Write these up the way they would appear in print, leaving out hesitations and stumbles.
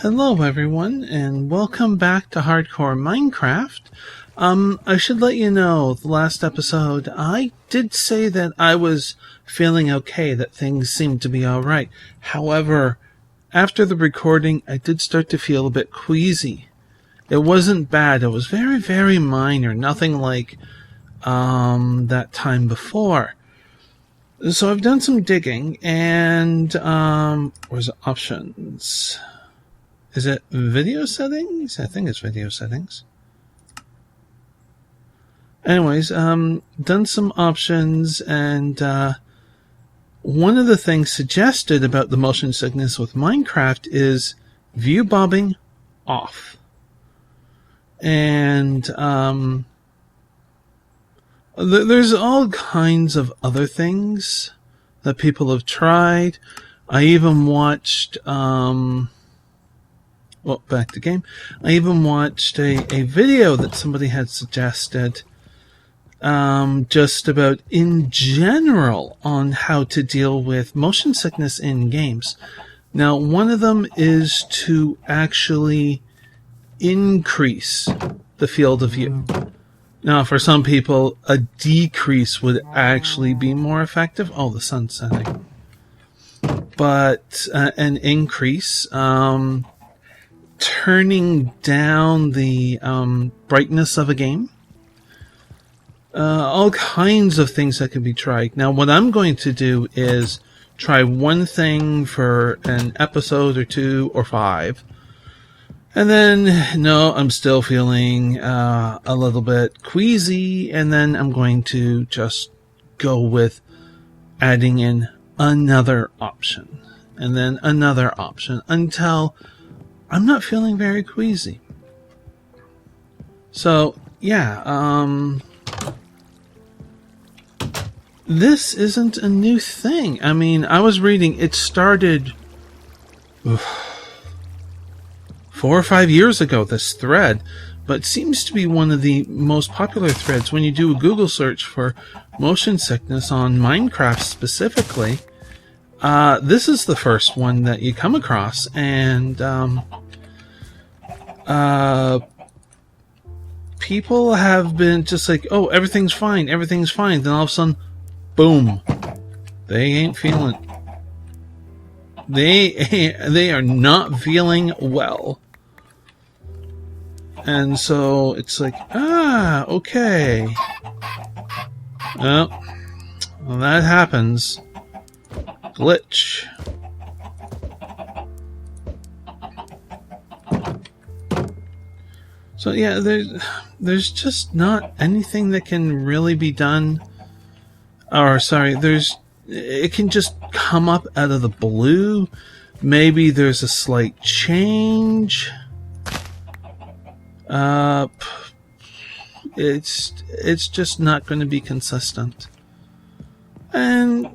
Hello everyone, and welcome back to Hardcore Minecraft. I should let you know, the last episode, I did say that I was feeling okay, that things seemed to be alright. However, after the recording, I did start to feel a bit queasy. It wasn't bad, it was very, very minor, nothing like, that time before. So I've done some digging, and, where's options? Is it video settings? I think it's video settings. Anyways, done some options, and one of the things suggested about the motion sickness with Minecraft is view bobbing off. And there's all kinds of other things that people have tried. I even watched... Well, back to game. I even watched a video that somebody had suggested just about in general on how to deal with motion sickness in games. Now, one of them is to actually increase the field of view. Now, for some people, a decrease would actually be more effective. Oh, the sun's setting. But an increase... turning down the brightness of a game. All kinds of things that can be tried. Now, what I'm going to do is try one thing for an episode or 2 or 5. And then, no, I'm still feeling a little bit queasy. And then I'm going to just go with adding in another option. And then another option until... I'm not feeling very queasy. So, yeah, this isn't a new thing. I mean, I was reading, it started 4 or 5 years ago, this thread, but it seems to be one of the most popular threads when you do a Google search for motion sickness on Minecraft specifically. This is the first one that you come across, and people have been just like, oh, everything's fine. Then all of a sudden, boom, they ain't feeling. They are not feeling well, and so it's like, okay, well, that happens. Glitch. So yeah, there's just not anything that can really be done. Or sorry, it can just come up out of the blue. Maybe there's a slight change. It's just not going to be consistent. And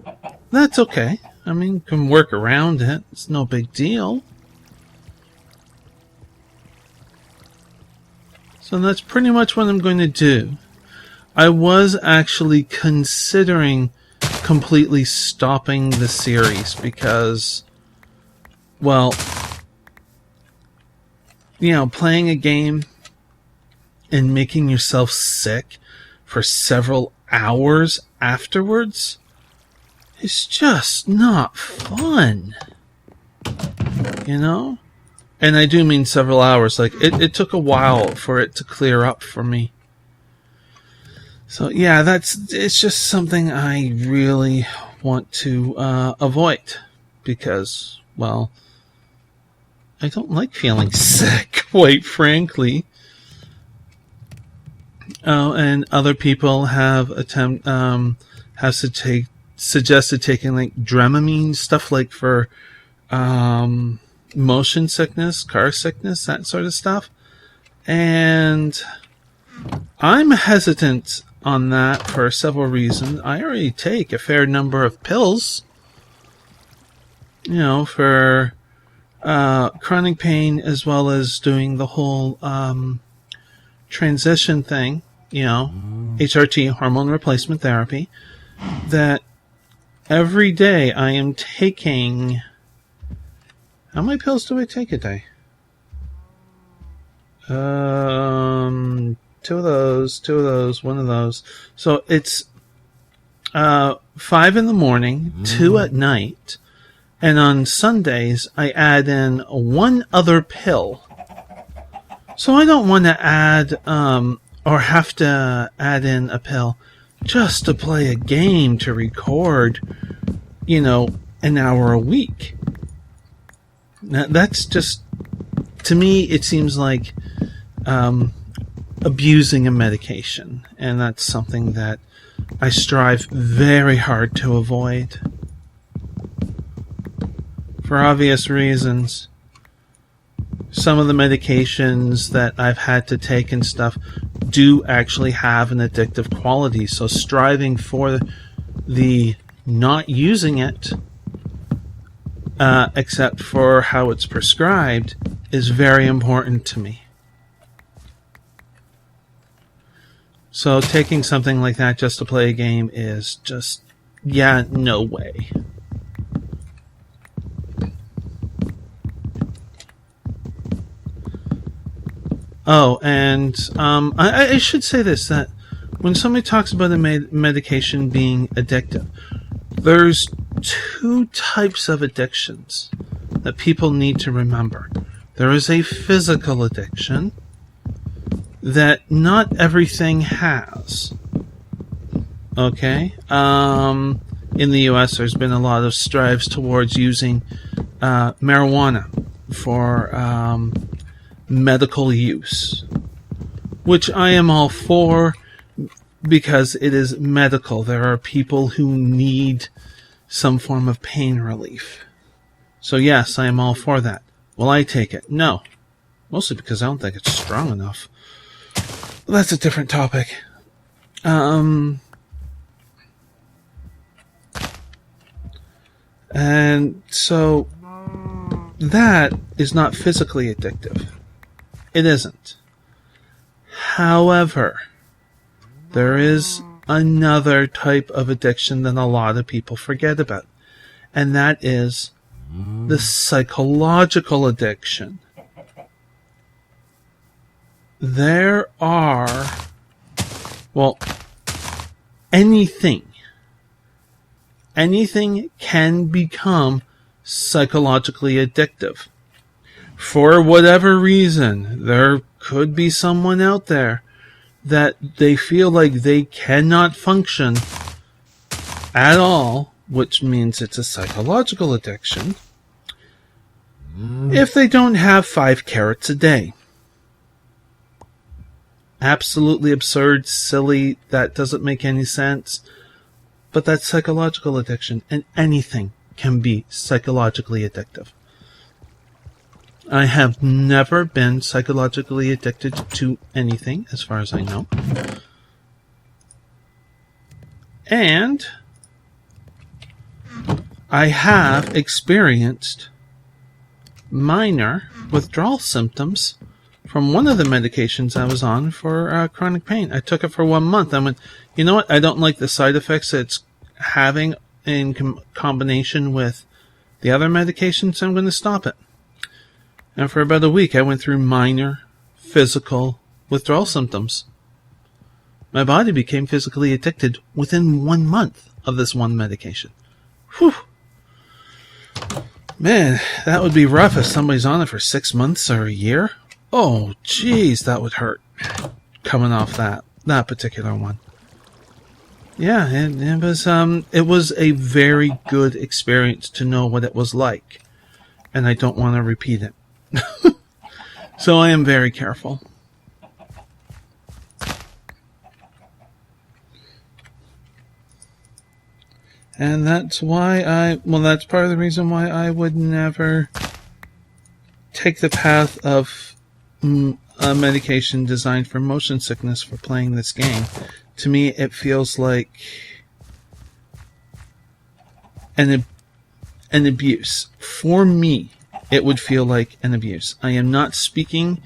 that's okay. I mean, you can work around it. It's no big deal. So that's pretty much what I'm going to do. I was actually considering completely stopping the series because, well, you know, playing a game and making yourself sick for several hours afterwards, it's just not fun, you know? And I do mean several hours. Like, it took a while for it to clear up for me. So, yeah, it's just something I really want to avoid. Because, well, I don't like feeling sick, quite frankly. Oh, and other people have suggested taking like Dramamine, stuff like for motion sickness, car sickness, that sort of stuff. And I'm hesitant on that for several reasons. I already take a fair number of pills, you know, for chronic pain, as well as doing the whole transition thing, you know, HRT, hormone replacement therapy, that every day I am taking... How many pills do I take a day? Two of those, one of those. So it's 5 in the morning, 2 at night, and on Sundays I add in one other pill. So I don't want to add or have to add in a pill just to play a game to record, an hour a week. Now, that's just, to me, it seems like abusing a medication, and that's something that I strive very hard to avoid. For obvious reasons. Some of the medications that I've had to take and stuff do actually have an addictive quality, so striving for the not using it, except for how it's prescribed, is very important to me. So taking something like that just to play a game is just, no way. Oh, and I should say this, that when somebody talks about a medication being addictive, there's 2 types of addictions that people need to remember. There is a physical addiction that not everything has. Okay? In the US, there's been a lot of strives towards using marijuana for medical use, which I am all for because it is medical. There are people who need some form of pain relief. So yes, I am all for that. Will I take it? No. Mostly because I don't think it's strong enough. But that's a different topic. And so that is not physically addictive. It isn't. However, there is another type of addiction that a lot of people forget about, and that is the psychological addiction. There are, anything can become psychologically addictive. For whatever reason, there could be someone out there that they feel like they cannot function at all, which means it's a psychological addiction, if they don't have 5 carrots a day. Absolutely absurd, silly, that doesn't make any sense, but that's psychological addiction, and anything can be psychologically addictive. I have never been psychologically addicted to anything, as far as I know. And I have experienced minor withdrawal symptoms from one of the medications I was on for chronic pain. I took it for 1 month. I went, you know what? I don't like the side effects that it's having in combination with the other medications. So I'm going to stop it. And for about a week, I went through minor physical withdrawal symptoms. My body became physically addicted within 1 month of this one medication. Whew. Man, that would be rough if somebody's on it for 6 months or a year. Oh, geez, that would hurt. Coming off that particular one. Yeah, it was a very good experience to know what it was like. And I don't want to repeat it. So I am very careful. And that's why that's part of the reason why I would never take the path of a medication designed for motion sickness for playing this game. To me, it feels like an abuse. For me, it would feel like an abuse. I am not speaking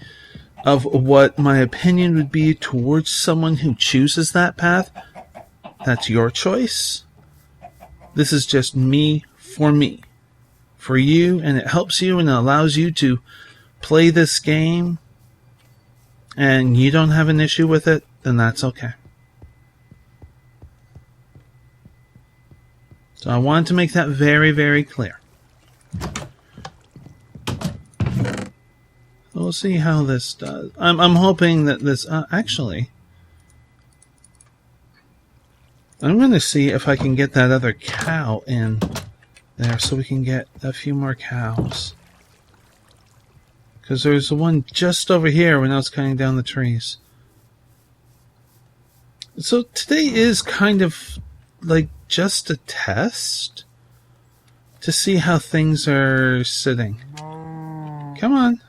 of what my opinion would be towards someone who chooses that path. That's your choice. This is just me for me. For you, and it helps you and it allows you to play this game. and you don't have an issue with it, then that's okay. So I wanted to make that very, very clear. We'll see how this does. I'm hoping that this... actually, I'm going to see if I can get that other cow in there so we can get a few more cows. Because there's the one just over here when I was cutting down the trees. So today is kind of like just a test to see how things are sitting. Come on.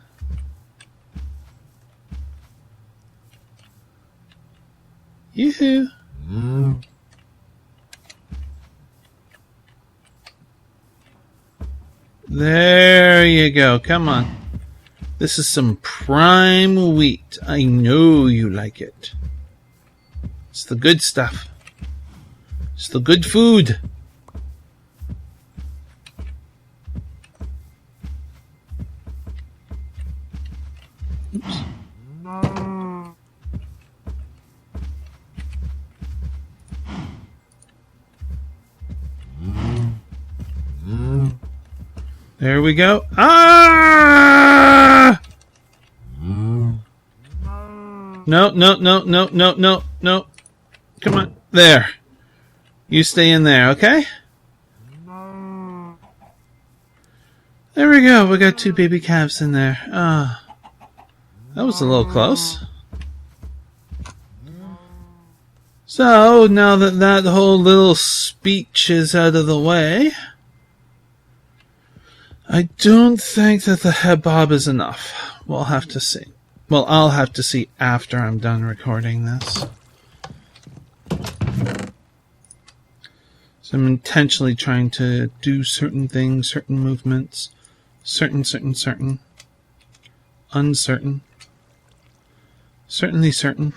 Yoo-hoo. There you go. Come on. This is some prime wheat. I know you like it. It's the good stuff. It's the good food. Oops. There we go. Ah! No. Come on. There. You stay in there, okay? There we go. We got 2 baby calves in there. Ah. That was a little close. So, now that whole little speech is out of the way, I don't think that the head bob is enough. We'll have to see. Well, I'll have to see after I'm done recording this. So I'm intentionally trying to do certain things, certain movements, certain, uncertain, certainly certain.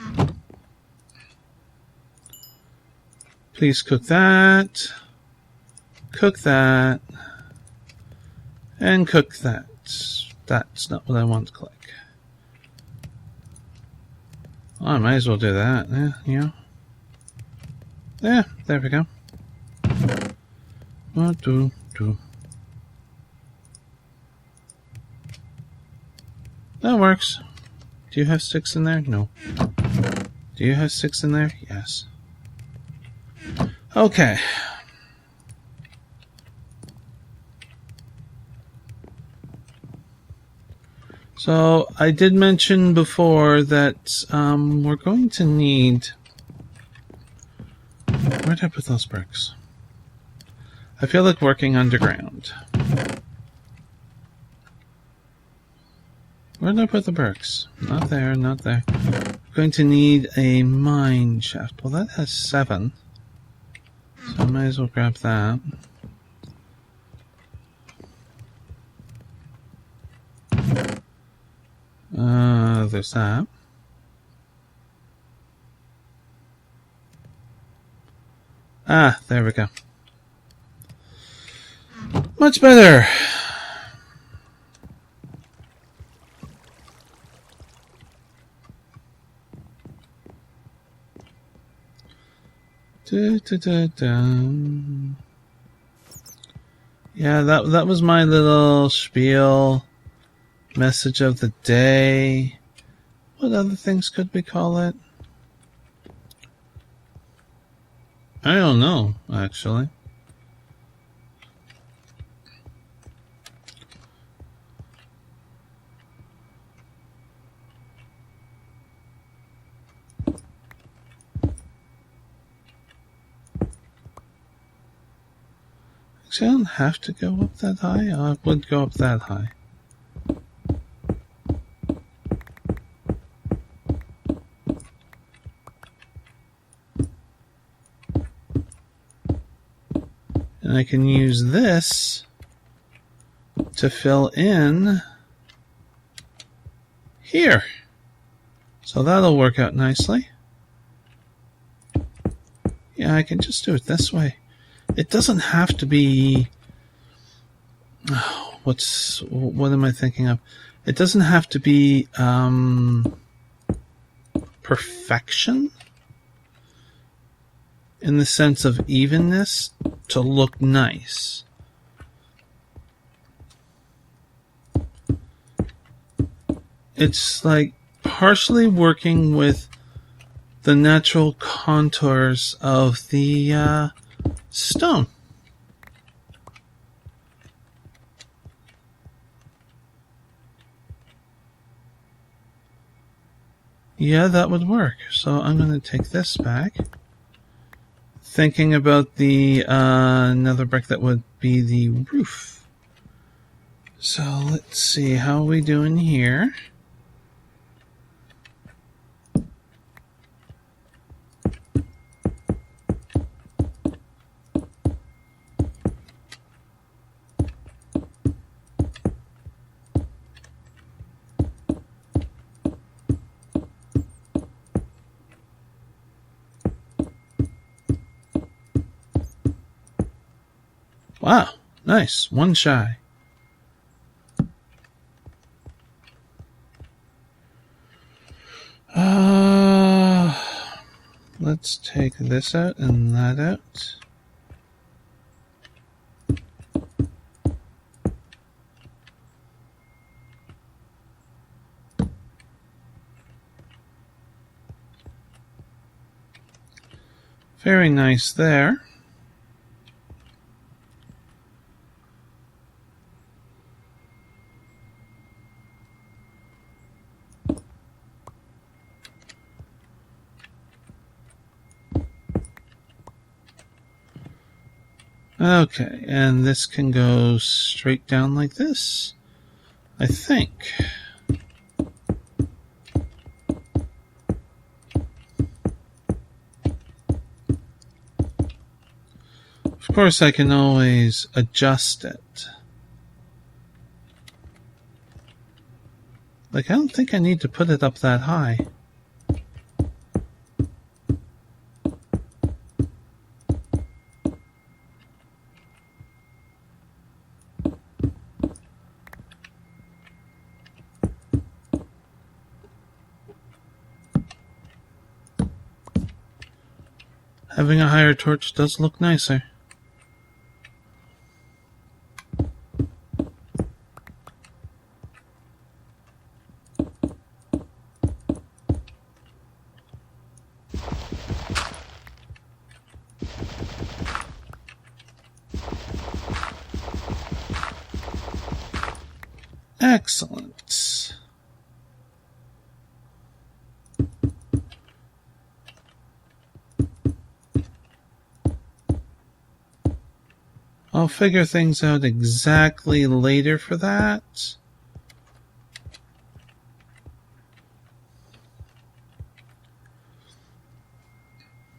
Please cook that, and cook that. That's not what I want to click. Well, I might as well do that. Yeah. There we go. That works. Do you have sticks in there? No. Do you have sticks in there? Yes. Okay. So I did mention before that we're going to need... Where did I put those bricks? I feel like working underground. Where did I put the bricks? Not there, not there. I'm going to need a mine shaft. Well, that has 7. So I might as well grab that. There's that. Ah, there we go. Much better. Yeah, that was my little spiel. Message of the day. What other things could we call it? I don't know, actually. Actually, I don't have to go up that high. I would go up that high. And I can use this to fill in here. So that'll work out nicely. Yeah, I can just do it this way. It doesn't have to be... what am I thinking of? It doesn't have to be perfection in the sense of evenness to look nice. It's like partially working with the natural contours of the stone. Yeah, that would work. So I'm going to take this back. Thinking about the another brick that would be the roof. So let's see, how are we doing here? Wow, nice. One shy. Let's take this out and that out. Very nice there. Okay, and this can go straight down like this, I think. Of course, I can always adjust it. Like, I don't think I need to put it up that high. Having a higher torch does look nicer. Excellent. I'll figure things out exactly later for that.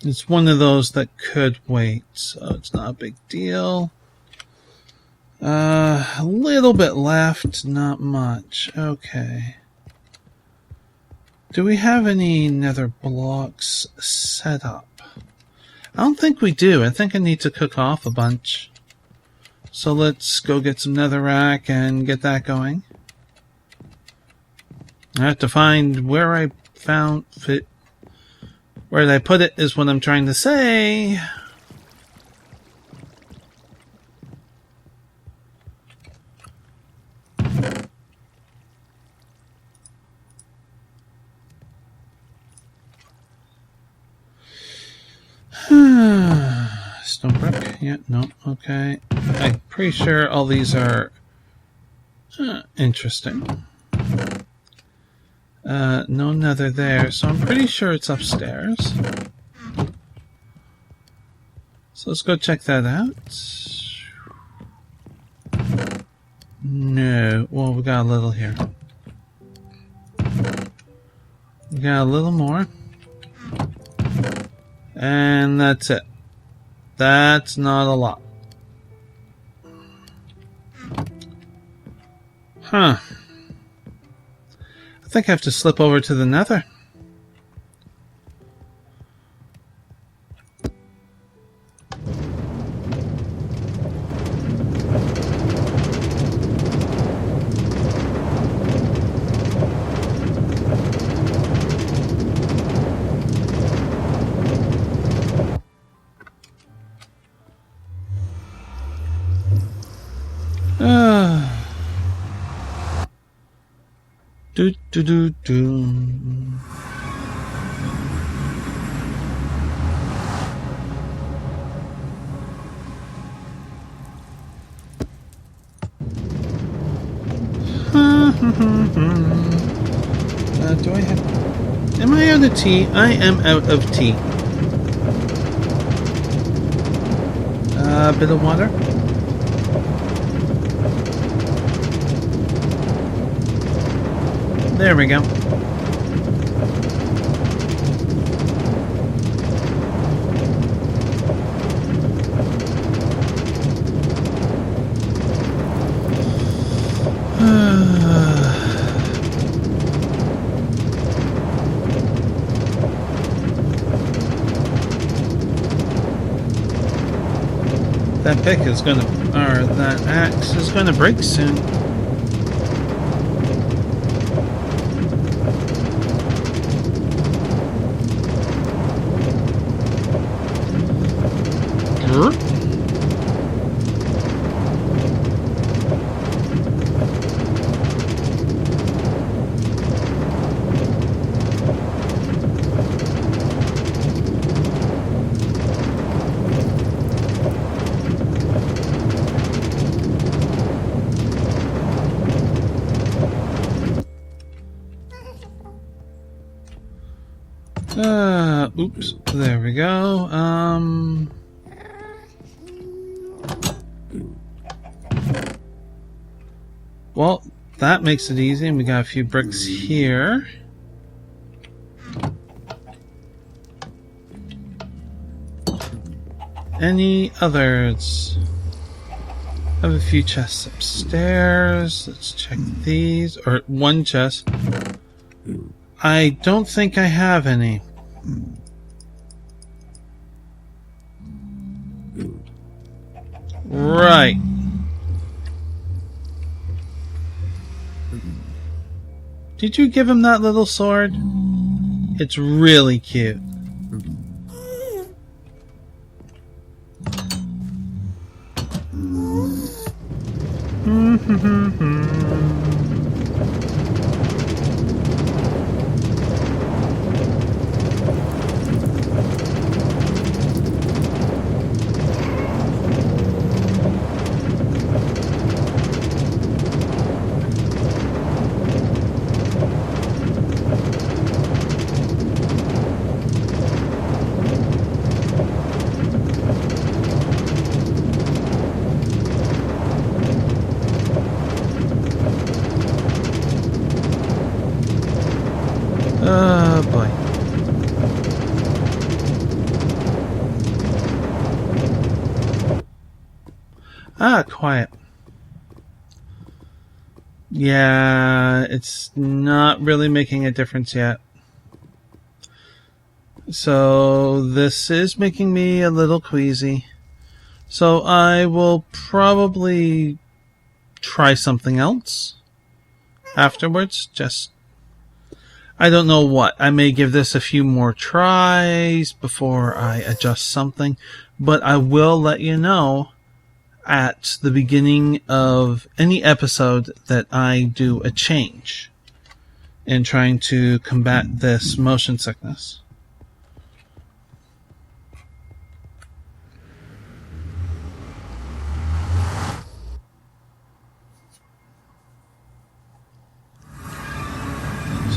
It's one of those that could wait, so it's not a big deal. A little bit left, not much. Okay. Do we have any nether blocks set up? I don't think we do. I think I need to cook off a bunch. So let's go get some netherrack and get that going. I have to find where I found it. Where did I put it is what I'm trying to say. Stone brick. Yeah, no, okay. I'm pretty sure all these are interesting. No nether there, so I'm pretty sure it's upstairs. So let's go check that out. No, well, we got a little here. We got a little more. And that's it. That's not a lot. Huh. I think I have to slip over to the nether. Do do do do. Do I have... Am I out of tea? I am out of tea. A bit of water. There we go. That pick is gonna, or that axe is gonna break soon. Oops, there we go. Well, that makes it easy, and we got a few bricks here. Any others? I have a few chests upstairs. Let's check these. Or one chest. I don't think I have any. Right. Did you give him that little sword? It's really cute. Oh boy. Ah, quiet. Yeah, it's not really making a difference yet. So this is making me a little queasy. So I will probably try something else afterwards. I don't know what. I may give this a few more tries before I adjust something, but I will let you know at the beginning of any episode that I do a change in trying to combat this motion sickness.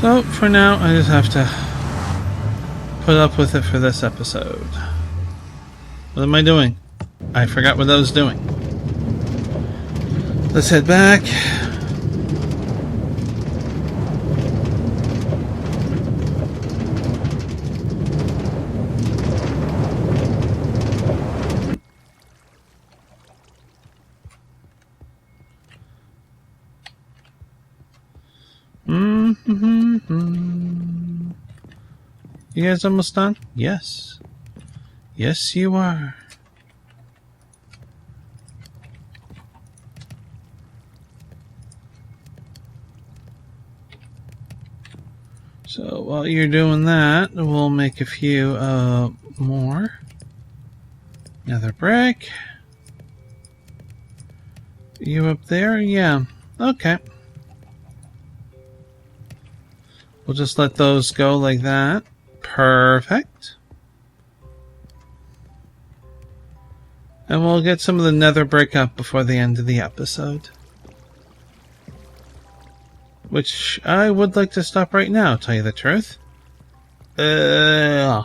So, for now, I just have to put up with it for this episode. What am I doing? I forgot what I was doing. Let's head back. You guys almost done? Yes. Yes, you are. So while you're doing that, we'll make a few more. Another brick. You up there? Yeah. Okay. We'll just let those go like that. Perfect. And we'll get some of the nether brick up before the end of the episode. Which I would like to stop right now, tell you the truth. I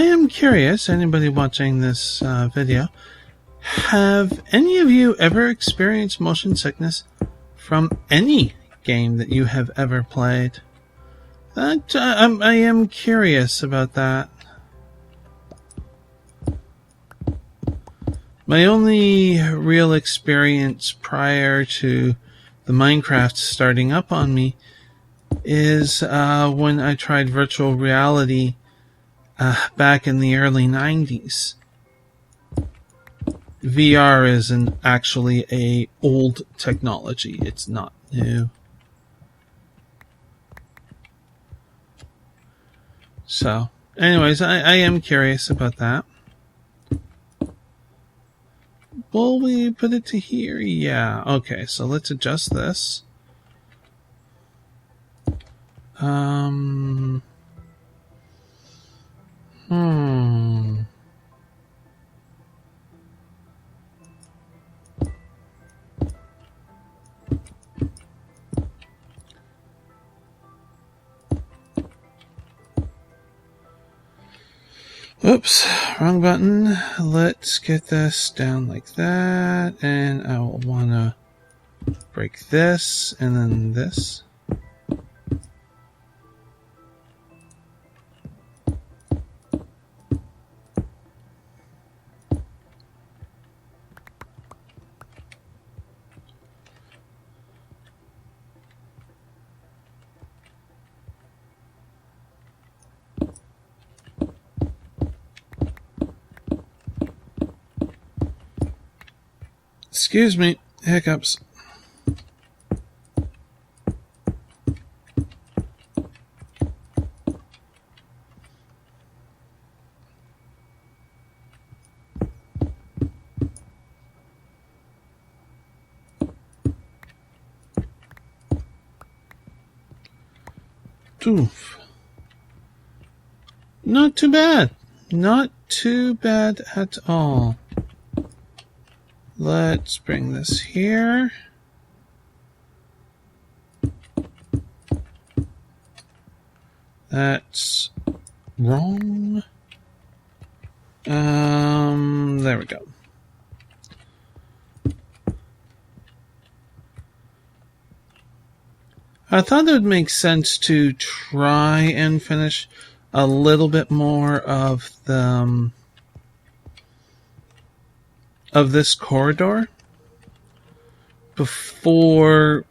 am curious, anybody watching this video, have any of you ever experienced motion sickness from any game that you have ever played? I am curious about that. My only real experience prior to the Minecraft starting up on me is when I tried virtual reality back in the early 90s. VR isn't actually a old technology. It's not new. So, anyways, I am curious about that. Will we put it to here? Yeah. Okay, so let's adjust this. Oops, wrong button. Let's get this down like that, and I will want to break this, and then this. Excuse me, hiccups. Oof. Not too bad. Not too bad at all. Let's bring this here. That's wrong. There we go. I thought it would make sense to try and finish a little bit more of the of this corridor before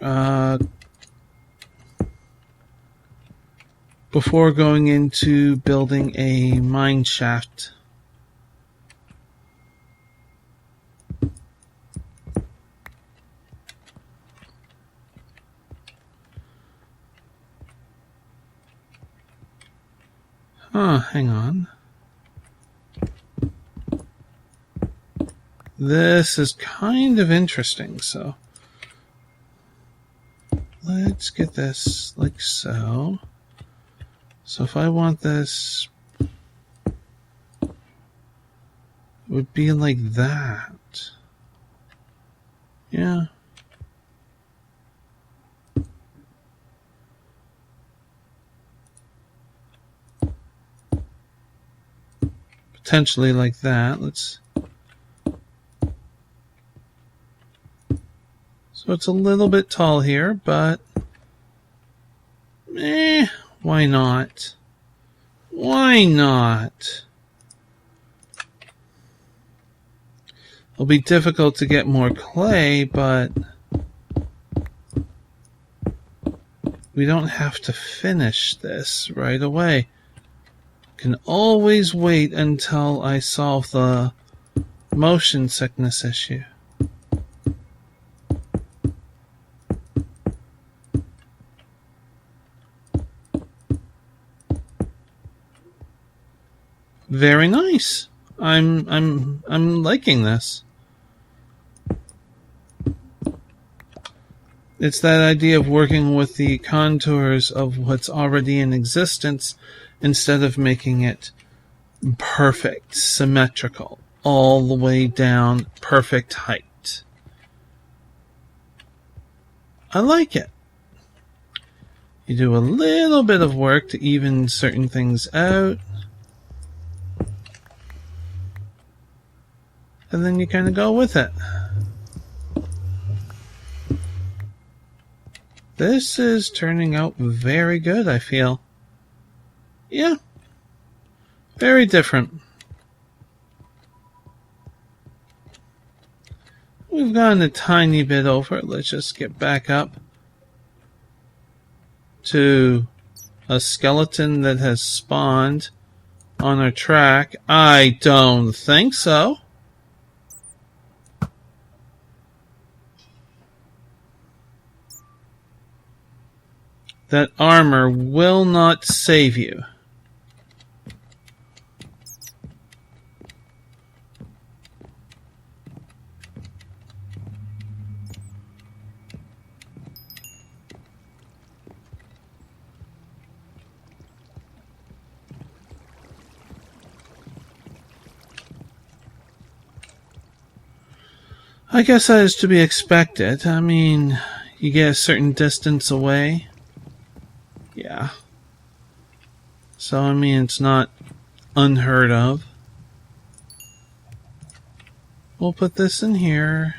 going into building a mine shaft. Hang on. This is kind of interesting, so let's get this like so. So if I want this, it would be like that. Yeah. Potentially like that. So it's a little bit tall here, but Why not? Why not? It'll be difficult to get more clay, but we don't have to finish this right away. Can always wait until I solve the motion sickness issue. Very nice. I'm liking this. It's that idea of working with the contours of what's already in existence instead of making it perfect, symmetrical, all the way down, perfect height. I like it. You do a little bit of work to even certain things out, and then you kind of go with it. This is turning out very good, I feel. Yeah. Very different. We've gone a tiny bit over. Let's just get back up to a skeleton that has spawned on our track. I don't think so. That armor will not save you. I guess that is to be expected. I mean, you get a certain distance away. Yeah. So, I mean, it's not unheard of. We'll put this in here.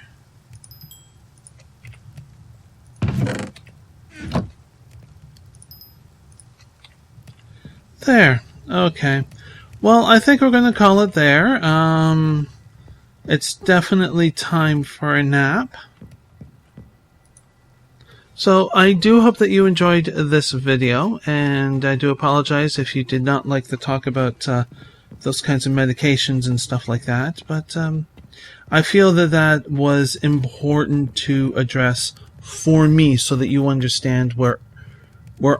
There. Okay. Well, I think we're going to call it there. It's definitely time for a nap. So I do hope that you enjoyed this video, and I do apologize if you did not like the talk about those kinds of medications and stuff like that, but I feel that that was important to address for me so that you understand where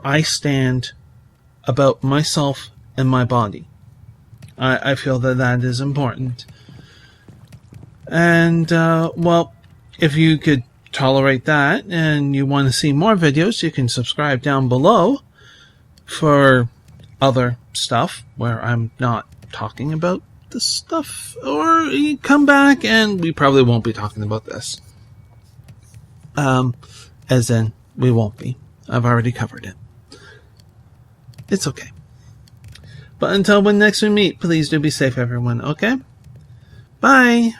I stand about myself and my body. I feel that that is important. And, well, if you could tolerate that and you want to see more videos, you can subscribe down below for other stuff where I'm not talking about this stuff, or you come back and we probably won't be talking about this. As in, we won't be. I've already covered it. It's okay. But until when next we meet, please do be safe, everyone, okay? Bye!